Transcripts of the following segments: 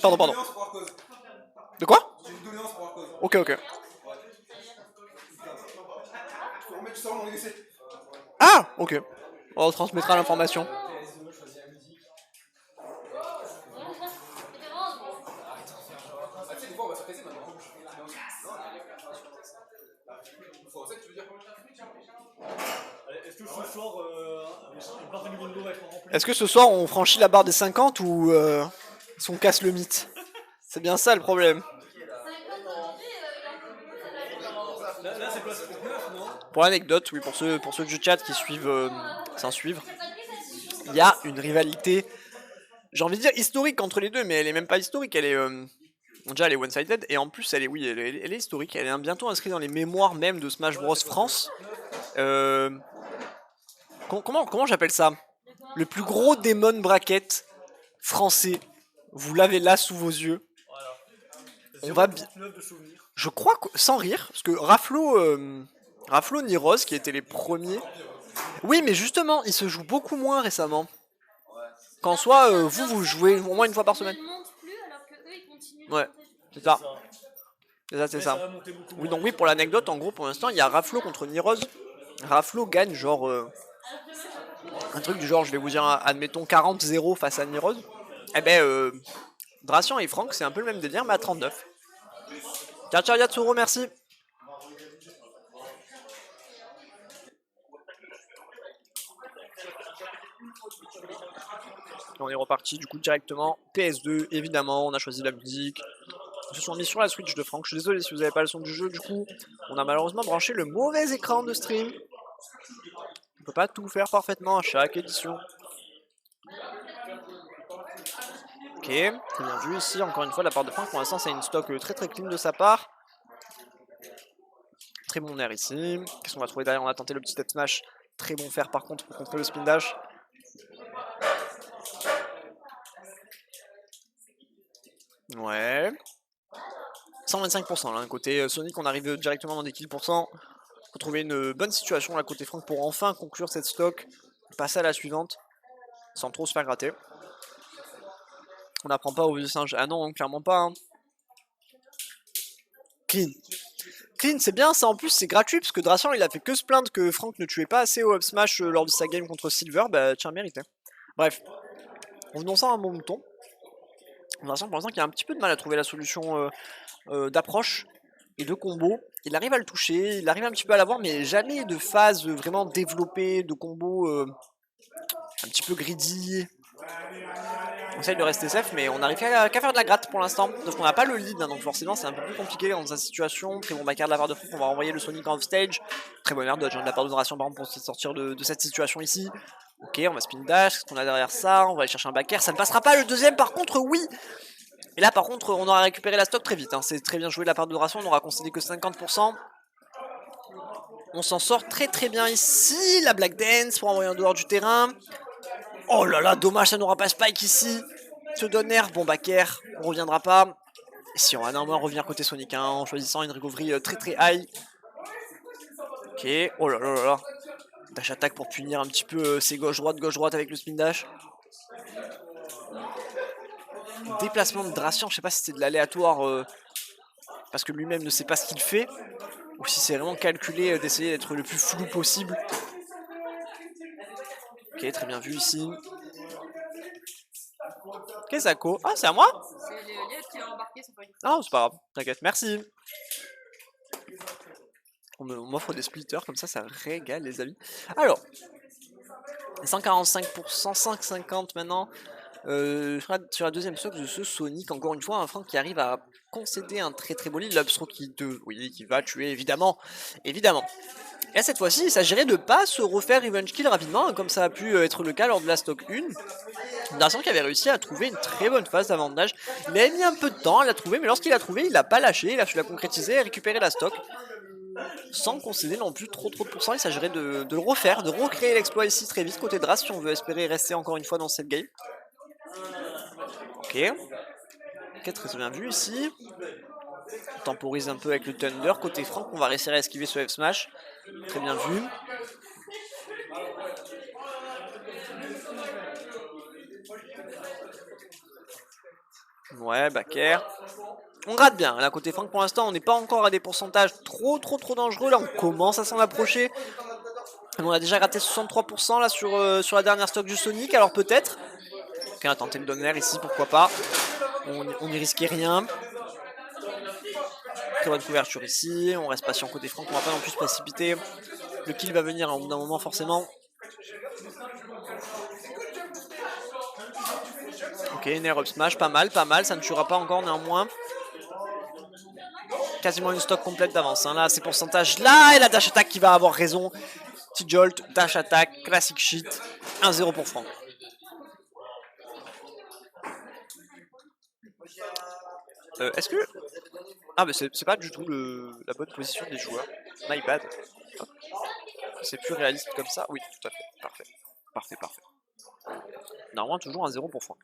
Pardon, pardon. De quoi? J'ai une doléance pour Arcos. Ok, ok. Faut remettre du savon dans les WC. Ah, ok. On transmettra l'information. PS2, choisis la musique. Ah, tu sais, des fois on va sur PC maintenant. Faut ça que tu veux dire? Est-ce que ce soir, une partie du window va être remplie? Est-ce que ce soir on franchit la barre des 50 ou on casse le mythe? C'est bien ça le problème. Là c'est place 39, non? Pour l'anecdote, oui, pour ceux du chat qui suivent, sans suivre, il y a une rivalité, j'ai envie de dire historique entre les deux, mais elle est même pas historique, elle est déjà elle est one-sided et en plus elle est oui elle est historique, elle est bientôt inscrite dans les mémoires même de Smash Bros France. Comment j'appelle ça? Le plus gros démon bracket français. Vous l'avez là sous vos yeux. On va bien. Je crois que, sans rire, parce que Raflo ni Rose qui étaient les premiers. Oui, mais justement, ils se jouent beaucoup moins récemment. Qu'en soit, vous jouez au moins une fois par semaine. Ouais, c'est ça. C'est ça. Oui, donc oui, pour l'anecdote, en gros, pour l'instant, il y a Raflo contre Niroz. Raflo gagne genre un truc du genre, je vais vous dire, admettons 40-0 face à Niroz. Eh ben, Dracian et Franck, c'est un peu le même délire, mais à 39. Ciao, ciao, Yatsuro, merci. On est reparti du coup directement. PS2, évidemment, on a choisi la musique. Ils se sont mis sur la Switch de Franck. Je suis désolé si vous n'avez pas le son du jeu, du coup, on a malheureusement branché le mauvais écran de stream. On peut pas tout faire parfaitement à chaque édition. Ok, très bien vu ici, encore une fois, de la part de Franck. Pour l'instant, c'est une stock très très clean de sa part. Très bon air ici. Qu'est-ce qu'on va trouver derrière? On a tenté le petit tête smash. Très bon fer par contre pour contrer le spin dash. Ouais. 125% là, côté Sonic, on arrive directement dans des kills pourcents. Faut trouver une bonne situation là côté Franck pour enfin conclure cette stock. Passer à la suivante sans trop se faire gratter. On n'apprend pas au vieux singe. Ah non, clairement pas. Hein. Clean. Clean, c'est bien, ça en plus c'est gratuit parce que Dracian il a fait que se plaindre que Franck ne tuait pas assez au up smash lors de sa game contre Silver, bah tiens, mérité. Bref, revenons-en à un bon mouton. Dracian pour l'instant qui a un petit peu de mal à trouver la solution d'approche et de combo. Il arrive à le toucher, il arrive un petit peu à l'avoir, mais jamais de phase vraiment développée, de combo un petit peu greedy. On essaye de rester safe, mais on n'arrive qu'à faire de la gratte pour l'instant. Sauf qu'on n'a pas le lead, hein, donc forcément c'est un peu plus compliqué dans sa situation. Très bon backer de la part de Franck, on va renvoyer le Sonic en off-stage. Très bon air dodge de la part de Dracian par exemple pour sortir de cette situation ici. Ok, on va spin dash, qu'est-ce qu'on a derrière ça? On va aller chercher un backer, ça ne passera pas le deuxième par contre, oui. Et là par contre on aura récupéré la stock très vite, hein. C'est très bien joué de la part de Dracian, on aura concédé que 50%. On s'en sort très très bien ici, la Black Dance pour envoyer en dehors du terrain. Oh là là, dommage, ça n'aura pas Spike ici. Se donne air, bon backer, on reviendra pas. Si on va néanmoins revenir côté Sonic hein, en choisissant une recovery très très high. Ok, oh là là là là. Dash attaque pour punir un petit peu ses gauche-droite avec le spin dash. Déplacement de Dracian, je sais pas si c'est de l'aléatoire parce que lui-même ne sait pas ce qu'il fait. Ou si c'est vraiment calculé d'essayer d'être le plus flou possible. Ok, très bien vu ici. Ok, Zako. Ah, c'est à moi? C'est Léoliette qui a embarqué, c'est pas une. Ah, c'est pas grave, t'inquiète, merci. On m'offre des splitters, comme ça régale les amis. Alors, 145%, 150 maintenant. Sur la deuxième stock de ce Sonic, encore une fois, un Franck qui arrive à concéder un très très beau lead. L'upthrow qui va tuer évidemment. Et là, cette fois-ci, il s'agirait de pas se refaire revenge kill rapidement, hein, comme ça a pu être le cas lors de la stock 1. Dracian qui avait réussi à trouver une très bonne phase d'avantage. Il a mis un peu de temps à la trouver, mais lorsqu'il a trouvé, il l'a pas lâché, il a su la concrétiser et récupérer la stock. Sans concéder non plus trop de pourcents, il s'agirait de le refaire, de recréer l'exploit ici très vite côté Drac si on veut espérer rester encore une fois dans cette game. Ok. Ok, très bien vu ici. On temporise un peu avec le Thunder. Côté Franck, on va réussir à esquiver ce F-Smash. Très bien vu. Ouais, back air. On gratte bien. Là, côté Franck, pour l'instant, on n'est pas encore à des pourcentages trop dangereux. Là, on commence à s'en approcher. On a déjà gratté 63% là sur la dernière stock du Sonic, alors peut-être. Ok, on va tenter le donner ici, pourquoi pas. On n'y risquait rien. Très bonne couverture ici. On reste patient côté Franck, on va pas non plus se précipiter. Le kill va venir au bout d'un moment, forcément. Ok, une air up smash, pas mal, ça ne tuera pas encore néanmoins. Quasiment une stock complète d'avance. Hein. Là, ces pourcentages là, et la dash attack qui va avoir raison. Petit jolt, dash attack, classic shit. 1-0 pour Franck. Est-ce que... Ah, mais c'est pas du tout la bonne position des joueurs. My bad. C'est plus réaliste comme ça. Oui, tout à fait. Parfait. Parfait. Normalement, toujours 1-0 pour Franck.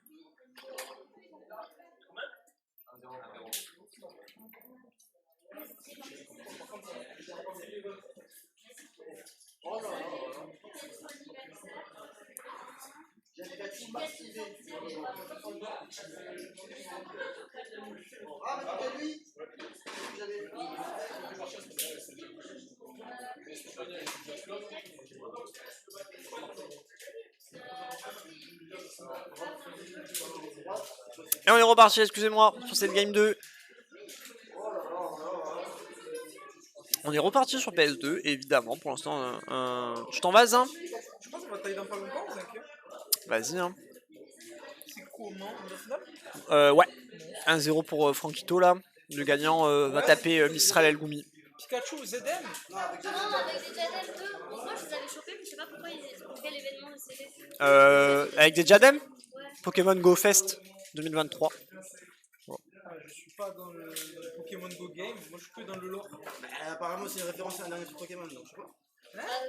Et on est reparti, excusez-moi, sur cette game 2. On est reparti sur PS2, évidemment, pour l'instant. Je t'en vase, hein. Je pense qu'on va tailler dans pas longtemps, vous inquiétez. Vas-y, hein. C'est comment le final? Ouais. 1-0 pour Franquito, là. Le gagnant va taper Mistral El Goumi. Pikachu ou ZM? Non, avec des diadèmes 2. Moi, je les avais chopés, mais je sais pas pourquoi pour quel événement ils étaient. Avec des diadèmes? Ouais. Pokémon Go Fest 2023. Je suis pas dans le Pokémon Go game, moi je suis que dans le lore. Apparemment, c'est une référence à un dernier truc Pokémon, donc je sais pas.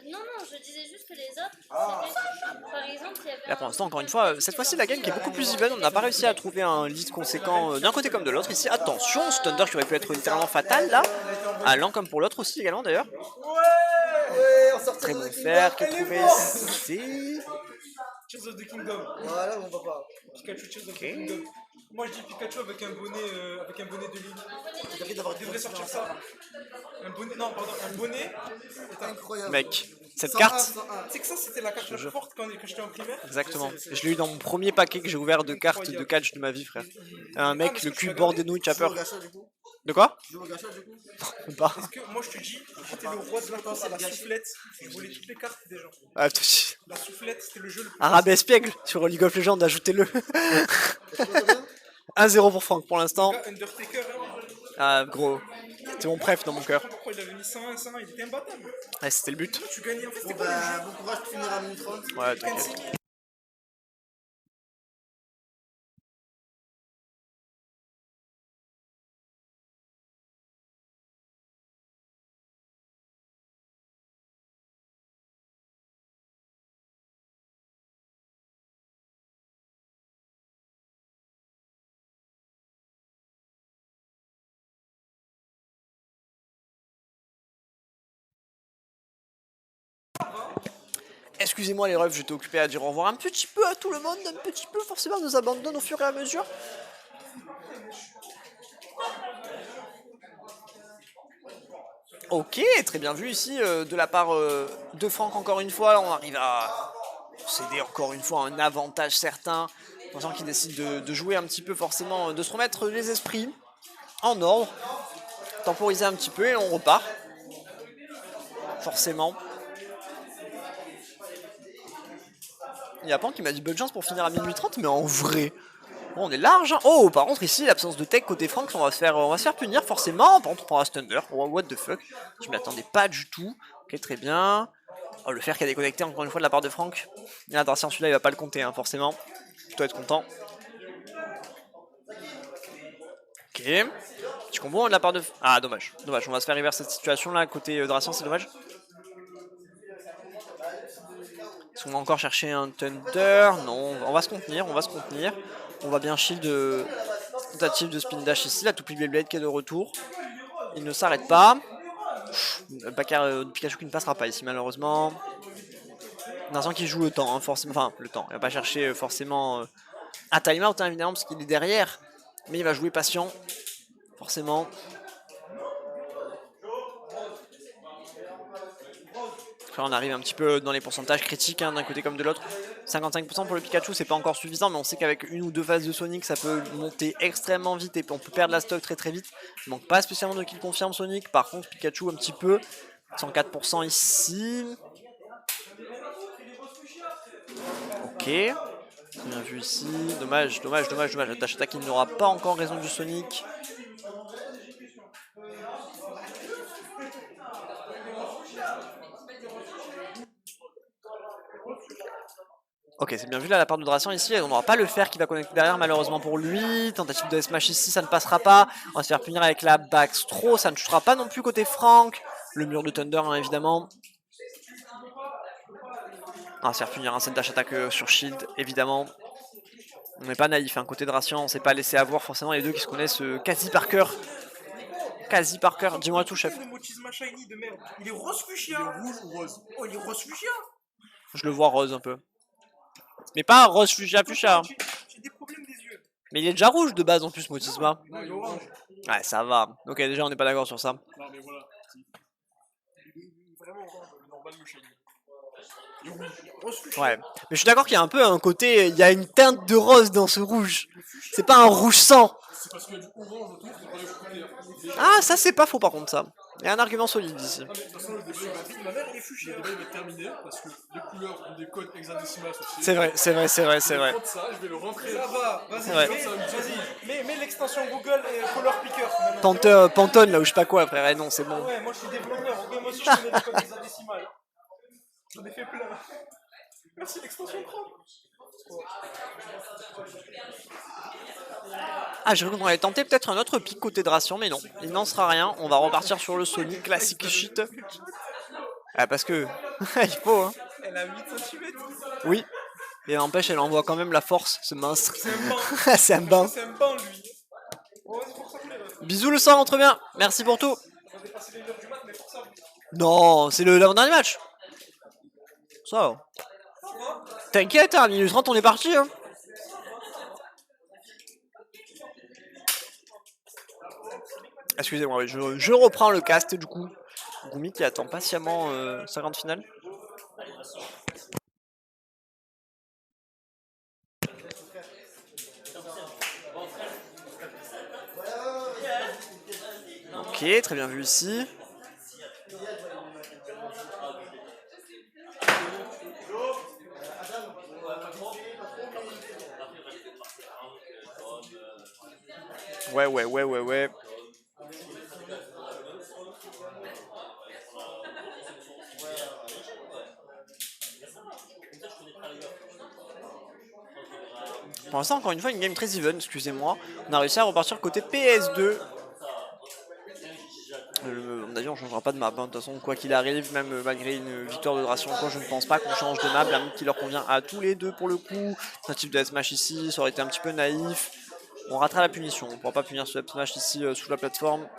Non, je disais juste que les autres, c'était, par exemple, il y avait. Là, pour l'instant, encore une fois, cette fois-ci, la game qui est beaucoup plus even. On n'a pas réussi à trouver un lead conséquent d'un côté comme de l'autre. Ici, attention, ce Thunder qui aurait pu être littéralement fatal, là. Allant comme pour l'autre aussi, également, d'ailleurs. Ouais, on sort Très bon fer qui est trouvé ici. Tears of the Kingdom. Voilà, mon papa. Pikachu Tears of the Kingdom. Moi je dis Pikachu avec un bonnet de Link. Il devrait sortir ça. Un bonnet, non pardon, un bonnet. Incroyable. Mec, cette 101, carte, 101. Tu sais que ça c'était la carte la plus forte quand j'étais en primaire. exactement. Je l'ai eu dans mon premier paquet que j'ai ouvert de cartes de catch de ma vie, frère. Un mec, le cul bord des nouilles, tu as Tu joues au peur. gacha, du coup? De quoi? Tu joues au gacha, du coup? Ou pas? Parce que moi je te dis, j'étais le roi de la course à la soufflette. Je volais toutes les cartes des gens. Ah, La soufflette c'était le jeu le plus. Arabe espiègle sur League of Legends, ajoutez-le. 1-0 pour Franck pour l'instant. Undertaker, hein. Ah, gros, c'est mon préf dans mon cœur. Pourquoi il avait mis 101, 101, il était imbattable. Ouais, c'était le but. Tu gagnais en fait, Bon, c'était quoi le bah, jeu? bon courage, tu finiras à minute 30. Ouais, t'inquiète. Excusez-moi les refs, j'étais occupé à dire au revoir un petit peu à tout le monde, un petit peu forcément nous abandonne au fur et à mesure. Ok, très bien vu ici de la part de Franck encore une fois, on arrive à céder encore une fois un avantage certain. Attention qu'il décide de jouer un petit peu forcément, de se remettre les esprits en ordre, temporiser un petit peu et on repart. Forcément. Il y a Pan qui m'a dit bonne chance pour finir à minuit 30, mais en vrai, bon, on est large. Hein. Oh, par contre, ici, l'absence de tech côté Franck, on va se faire punir forcément. Par contre, on prendra Thunder. Oh, what the fuck. Je m'y attendais pas du tout. Ok, très bien. Oh, le fer qui a déconnecté encore une fois de la part de Franck. Et attention, celui-là, il va pas le compter, hein, forcément. Tu dois être content. Ok. Petit combo de la part de... Ah, dommage. Dommage, on va se faire reverse cette situation-là. Côté Dracian, c'est dommage. Est-ce qu'on va encore chercher un Thunder? Non, on va se contenir, On va bien shield tentative de spin dash ici, la Toupie Beyblade qui est de retour. Il ne s'arrête pas. Pikachu qui ne passera pas ici malheureusement. Vincent qui joue le temps, hein, forcément. Enfin, le temps. Il va pas chercher forcément un timeout hein, évidemment parce qu'il est derrière. Mais il va jouer patient, forcément. Après, on arrive un petit peu dans les pourcentages critiques hein, d'un côté comme de l'autre. 55% pour le Pikachu, c'est pas encore suffisant, mais on sait qu'avec une ou deux phases de Sonic, ça peut monter extrêmement vite et on peut perdre la stock très vite. Il manque pas spécialement de kill confirme Sonic, par contre Pikachu un petit peu. 104% ici. Ok. Bien vu ici. Dommage. Dash Attack qui n'aura pas encore raison du Sonic. Ok, c'est bien vu là la part de Dracian ici, on n'aura pas le fer qui va connecter derrière malheureusement pour lui. Tentative de smash ici, ça ne passera pas. On va se faire punir avec la backstro, ça ne touchera pas non plus côté Franck. Le mur de Thunder hein, évidemment. On va se faire punir un set dash attack sur shield évidemment. On n'est pas naïf, hein. Côté Dracian, on s'est pas laissé avoir forcément les deux qui se connaissent quasi par cœur. Quasi par cœur, dis-moi tout chef. Le Mochizma Shiny de merde. Il est rose fuchsia. Il est rouge ou rose? Oh, il est rose fuchsia. Je le vois rose un peu. Mais pas rose fuchsia. J'ai des problèmes des yeux. Mais il est déjà rouge de base en plus, Motisma. Non, il est orange. Ouais, ça va. Ok, déjà on n'est pas d'accord sur ça. Non, mais voilà. Il est vraiment orange, normal le Shiny. Il est rouge. Rose fuchsia. Ouais. Mais je suis d'accord qu'il y a un peu un côté. Il y a une teinte de rose dans ce rouge. C'est pas un rouge sang. C'est parce qu'il y a du orange autour, c'est pas le couleur. Ah, ça c'est pas faux par contre ça. Il y a un argument solide ici. De toute façon, le débat il va vite. Ma mère, il est fuchsia. Le débat il va être terminé parce que les couleurs ont des codes hexadécimaux associés. C'est vrai. Je vais prendre ça, je vais le rentrer. Ça va, vas-y, Ouais. mets l'extension Google et Color Picker. Pantone là ou je sais pas quoi frère. Eh non, c'est bon. Ouais, moi je suis développeur. Ok, moi aussi je connais les codes hexadécimales. J'en ai fait plein. Merci l'extension Chrome. Ah, j'ai cru qu'on allait tenter peut-être un autre pic côté Dracian, mais non. Il n'en sera rien. On va repartir sur le Sonic classique shit. Ah, parce que. Il faut, hein. Elle a 8 cm. Oui. Et n'empêche, elle envoie quand même la force, ce mince. C'est un banc. C'est un bain. C'est un banc lui. Ouais, c'est pour ça que les Bisous le sang, entre bien. Merci pour tout. on va dépasser les heures du mat, mais pour ça. Non, c'est l'avant-dernier match. Ça va. T'inquiète, hein, à minute 30, on est parti. Hein. Excusez-moi, je reprends le cast du coup. Gumi qui attend patiemment sa grande finale. Ok, très bien vu ici. Ouais. Pour l'instant, encore une fois, une game très even, excusez-moi. On a réussi à repartir côté PS2. D'ailleurs, on ne changera pas de map. Hein. De toute façon, quoi qu'il arrive, même malgré une victoire de Dracian, je ne pense pas qu'on change de map. La map qui leur convient à tous les deux pour le coup. Un type de smash ici, ça aurait été un petit peu naïf. On ratera la punition. On ne pourra pas punir ce smash ici sous la plateforme.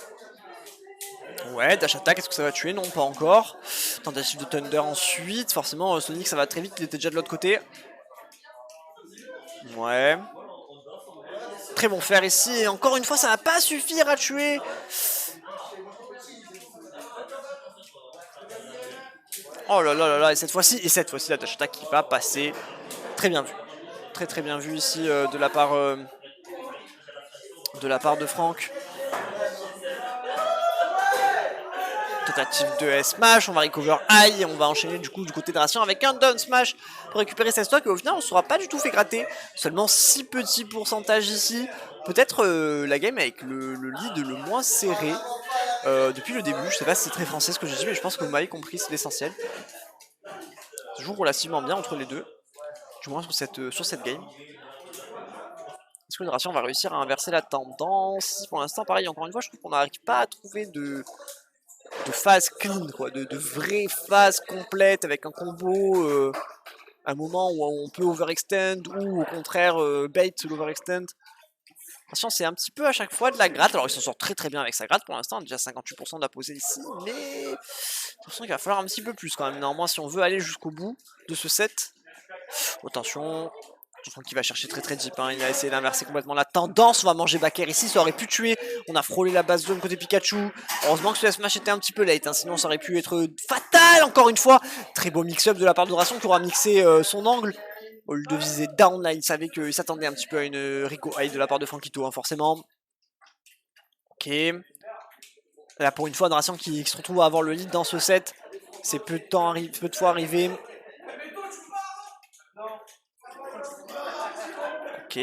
Ouais, dash attack, est-ce que ça va tuer? Non, pas encore. Tentative de Thunder ensuite. Forcément, Sonic, ça va très vite. Il était déjà de l'autre côté. Ouais. Très bon fer ici. Et encore une fois, ça va pas suffire à tuer. Oh là là là là. Et cette fois-ci, la dash attack qui va passer. Très bien vu. Très bien vu ici de la part de Franck. Tentative de S-Smash, on va recover high et on va enchaîner du coup du côté de Dracian avec un down smash pour récupérer sa stock et au final on ne sera pas du tout fait gratter. Seulement 6 petits pourcentages ici. Peut-être la game avec le lead le moins serré depuis le début. Je sais pas si c'est très français ce que j'ai dit mais je pense que vous m'avez compris, c'est l'essentiel. Ça joue relativement bien entre les deux. Du moins sur cette game. Est-ce que le Dracian va réussir à inverser la tendance? Pour l'instant pareil, encore une fois je trouve qu'on n'arrive pas à trouver de phase clean, quoi, de vraie phase complète avec un combo, un moment où on peut overextend ou au contraire bait l'overextend. Attention, c'est un petit peu à chaque fois de la gratte. Alors il s'en sort très bien avec sa gratte pour l'instant, déjà 58% d'apposé ici, mais j'ai l'impression qu'il va falloir un petit peu plus quand même. Néanmoins, si on veut aller jusqu'au bout de ce set, attention, Franck qui va chercher très deep, hein. Il a essayé d'inverser complètement la tendance. On va manger Baker ici, ça aurait pu tuer. On a frôlé la base zone côté Pikachu. Heureusement que ce smash était un petit peu late, hein. Sinon ça aurait pu être fatal encore une fois. Très beau mix-up de la part de Ration qui aura mixé son angle. Au lieu de viser down, là il savait qu'il s'attendait un petit peu à une Rico High de la part de Frankito, hein, forcément. Ok. Là pour une fois, Ration qui se retrouve à avoir le lead dans ce set. C'est peu de fois arrivé. Ok.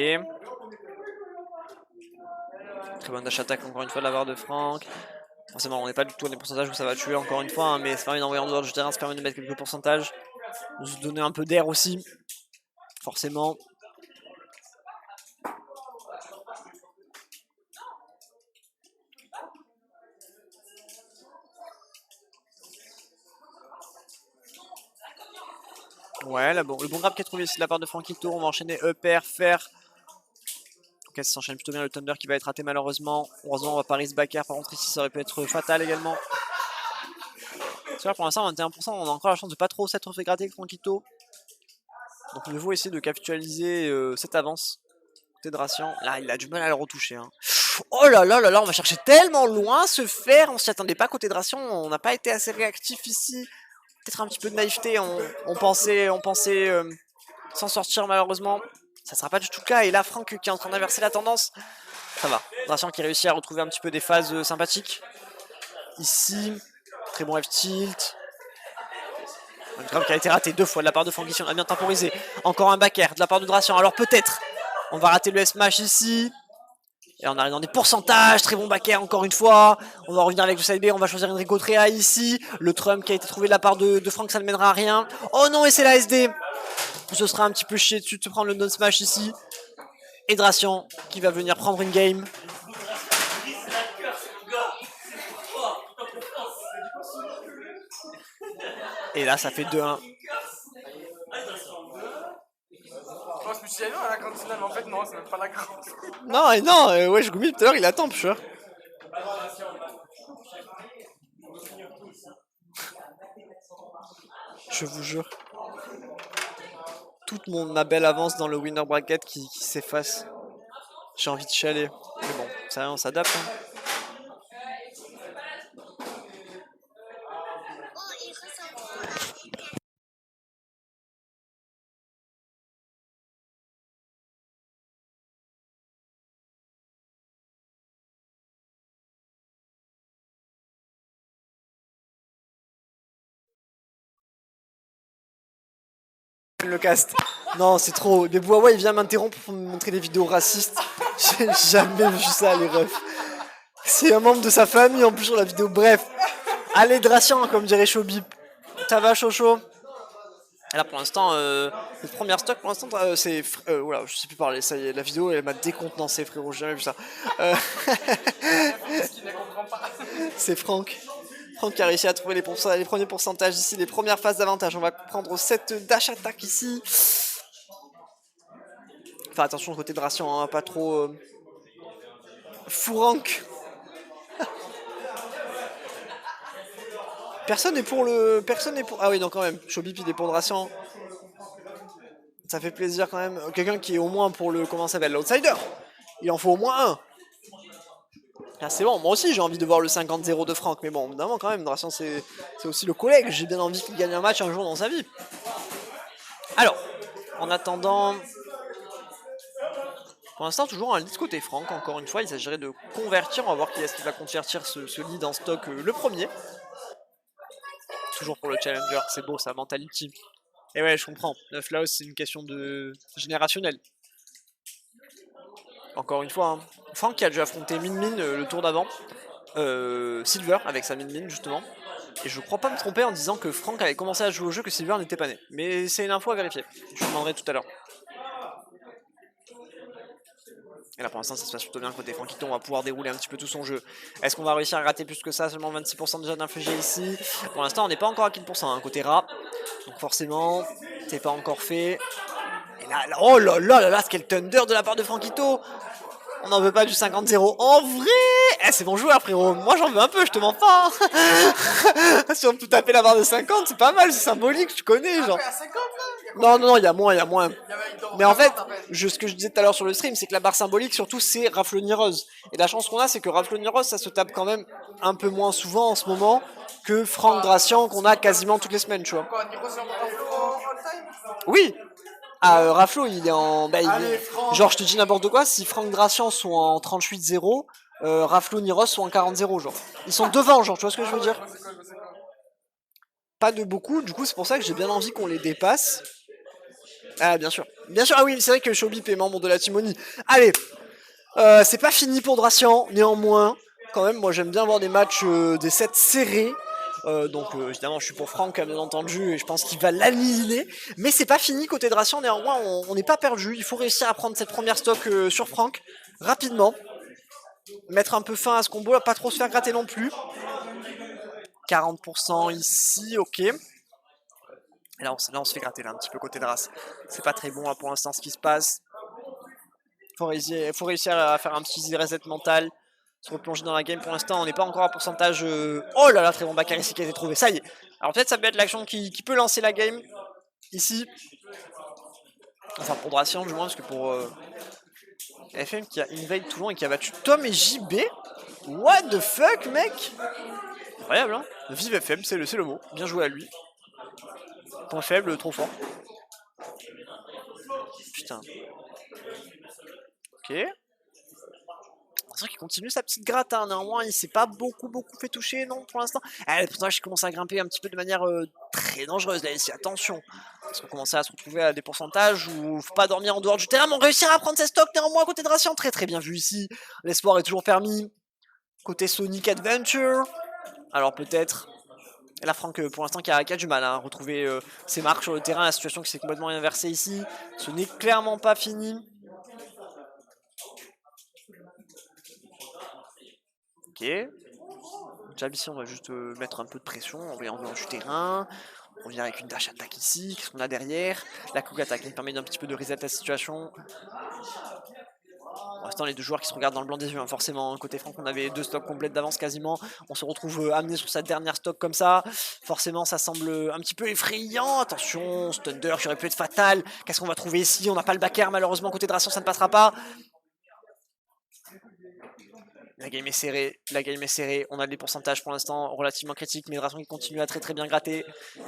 Très bonne dash attack encore une fois de la part de Franck. Forcément on n'est pas du tout à des pourcentages où ça va tuer encore une fois, hein, mais ça permet d'envoyer en dehors du terrain, ça permet de mettre quelques pourcentages. De se donner un peu d'air aussi. Forcément. Ouais, là, bon, le bon grab qui est trouvé ici de la part de Frankito. On va enchaîner upper, fer. Ok, ça s'enchaîne plutôt bien, le Thunder qui va être raté malheureusement. Heureusement, on va pas risque backer. Par contre, ici, ça aurait pu être fatal également. C'est vrai, pour l'instant, 21%, on a encore la chance de pas trop s'être fait gratter avec Frankito. Donc, il faut essayer de capitaliser cette avance. Côté de Ration. Là, il a du mal à le retoucher, hein. Oh là là là là, on va chercher tellement loin ce fer. On s'y attendait pas côté de Ration. On n'a pas été assez réactif ici. Peut-être un petit peu de naïveté. On pensait s'en sortir malheureusement. Ça sera pas du tout le cas. Et là, Franck qui est en train d'inverser la tendance. Ça va. Ration qui réussit à retrouver un petit peu des phases sympathiques. Ici, très bon F-tilt. Un grab qui a été raté 2 fois de la part de Franck ici. On a bien temporisé. Encore un backer de la part de Ration. Alors peut-être, on va rater le S-Smash ici. Et on arrive dans des pourcentages, très bon backer encore une fois. On va revenir avec le side B, on va choisir une Rico Trea ici. Le Trump qui a été trouvé de la part de Franck, ça ne mènera à rien. Oh non, et c'est la SD. Ce sera un petit peu chier dessus de se prendre le non-smash ici. Et Dracian qui va venir prendre une game. Et là, ça fait 2-1. Je me suis dit, non, à la grande finale, mais en fait, non, c'est même pas la grande. Non, et non, ouais, je goumille tout à l'heure, il attend, pêcheur. Je vous jure. Toute ma belle avance dans le winner bracket qui s'efface. J'ai envie de chialer. Mais bon, ça on s'adapte. Hein. Le cast. Non, c'est trop. Mais Boawa il vient m'interrompre pour me montrer des vidéos racistes. J'ai jamais vu ça, les refs. C'est un membre de sa famille en plus sur la vidéo. Bref. Allez, Dracian, comme dirait Showbip. Ça va, Chocho? Et là, pour l'instant, le premier stock, pour l'instant, c'est. Oula, je sais plus parler. Ça y est, la vidéo, elle m'a décontenancé, frérot. J'ai jamais vu ça. C'est Franck. Franck qui a réussi à trouver les premiers pourcentages ici, les premières phases d'avantage. On va prendre cette dash attack ici. Enfin, attention au côté de Ration, hein, pas trop. Fourank. Personne n'est pour le. Personne n'est pour. Ah oui, non, quand même. Showbip, il est pour Ration. Ça fait plaisir quand même. Quelqu'un qui est au moins pour le. Comment ça s'appelle? L'outsider. Il en faut au moins un. Ah, c'est bon, moi aussi j'ai envie de voir le 50-0 de Franck, mais bon, évidemment quand même, Dracian c'est aussi le collègue, j'ai bien envie qu'il gagne un match un jour dans sa vie. Alors, en attendant, pour l'instant toujours un lead côté Franck, encore une fois, il s'agirait de convertir, on va voir qui est-ce qui va convertir ce lead en stock le premier. Toujours pour le challenger, c'est beau ça, mentality. Et ouais, je comprends, 9 Laos c'est une question de générationnelle. Encore une fois, hein. Franck qui a dû affronter Min le tour d'avant, Silver avec sa Min justement, et je crois pas me tromper en disant que Franck avait commencé à jouer au jeu que Silver n'était pas né, mais c'est une info à vérifier, je vous demanderai tout à l'heure. Et là pour l'instant ça se passe plutôt bien côté Frankito, on va pouvoir dérouler un petit peu tout son jeu. Est-ce qu'on va réussir à rater plus que ça, seulement 26% déjà d'infligé ici. Pour l'instant on n'est pas encore à 15%, hein, côté rat, donc forcément c'est pas encore fait. Et là, oh là là là là, quel Thunder de la part de Frankito. On n'en veut pas du 50-0. En vrai, c'est bon joueur, frérot. Moi, j'en veux un peu, je te mens pas. Si on peut taper la barre de 50, c'est pas mal, c'est symbolique, tu connais, genre. À 50 là. Non, il y a moins, il y a moins. Il doit Mais en fait, avoir 50, ce que je disais tout à l'heure sur le stream, c'est que la barre symbolique, surtout, c'est Raflonireuse. Et la chance qu'on a, c'est que Raflonireuse, ça se tape quand même un peu moins souvent en ce moment que Franck Dracian, qu'on a quasiment toutes les semaines, tu vois. Quoi, Niro, c'est en all-time? Oui. Ah, Raflo, il est en... Bah, Allez, Franck. genre, je te dis n'importe quoi, si Franck Dracian sont en 38-0, Raflo Niros sont en 40-0, genre. Ils sont devant, genre, tu vois ce que je veux dire? Pas de beaucoup, du coup, c'est pour ça que j'ai bien envie qu'on les dépasse. Ah, bien sûr. Bien sûr, ah oui, c'est vrai que Shobip est membre de la Timonie. Allez, c'est pas fini pour Dracian, néanmoins, quand même, moi j'aime bien voir des matchs, des sets serrés. Donc évidemment je suis pour Franck bien entendu et je pense qu'il va l'annihiler. Mais c'est pas fini côté Dracian, néanmoins on n'est pas perdu. Il faut réussir à prendre cette première stock sur Franck rapidement. Mettre un peu fin à ce combo, pas trop se faire gratter non plus. 40% ici, ok. Et là on se fait gratter là un petit peu côté Drac. C'est pas très bon là, pour l'instant ce qui se passe. Faut réussir à faire un petit reset mental. Se replonger dans la game. Pour l'instant, on n'est pas encore à pourcentage. Oh là là, très bon Bakary ici qui a été trouvé. Ça y est. Alors peut-être ça peut être l'action qui peut lancer la game ici. Enfin pour Dracian du moins, parce que pour FM qui a invade Toulon et qui a battu Tom et JB. What the fuck, mec? Incroyable, hein. Vive FM, c'est le mot. Bien joué à lui. Point faible, trop fort. Putain. Ok. C'est vrai qu'il continue sa petite gratte, hein. Néanmoins il s'est pas beaucoup fait toucher, non, pour l'instant. Le pourcentage commence à grimper un petit peu de manière très dangereuse là ici, attention. Parce qu'on commence à se retrouver à des pourcentages où faut pas dormir en dehors du terrain, mais on réussira à prendre ses stocks néanmoins à côté de Dracian. Très bien vu ici, l'espoir est toujours permis. Côté Sonic Adventure, alors peut-être... Et là Franck pour l'instant qui a du mal à retrouver ses marques sur le terrain, la situation qui s'est complètement inversée ici. Ce n'est clairement pas fini. Ok. Jab ici, on va juste mettre un peu de pression, on va en dehors du terrain. On vient avec une dash attack ici. Qu'est-ce qu'on a derrière? La cook attack qui permet d'un petit peu de reset la situation. Pour l'instant, les deux joueurs qui se regardent dans le blanc des yeux, hein, forcément. Côté Franck, on avait 2 stocks complètes d'avance quasiment. On se retrouve amené sur sa dernière stock comme ça. Forcément, ça semble un petit peu effrayant. Attention, ce Thunder qui aurait pu être fatal. Qu'est-ce qu'on va trouver ici? On n'a pas le backer, malheureusement. Côté Dracian, ça ne passera pas. La game est serrée, on a des pourcentages pour l'instant relativement critiques, mais Dracian qui continue à très bien gratter,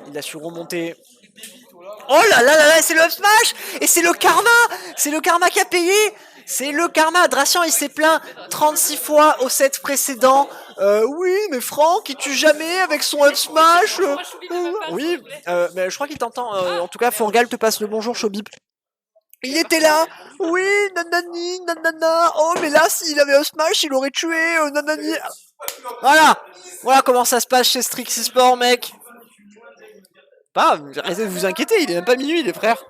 il a su remonter. Oh là là, c'est le up smash. Et c'est le karma qui a payé. C'est le karma, Dracian il s'est plaint 36 fois au set précédent. Oui, mais Franck il tue jamais avec son up smash. Oui, mais je crois qu'il t'entend, en tout cas Forgal te passe le bonjour Shobip. Il était là, oui, nanani, nanana, oh mais là s'il avait un smash il aurait tué, nanani. Voilà comment ça se passe chez Strix Esport, mec. Pas, arrêtez de vous inquiéter, il est même pas minuit les frères.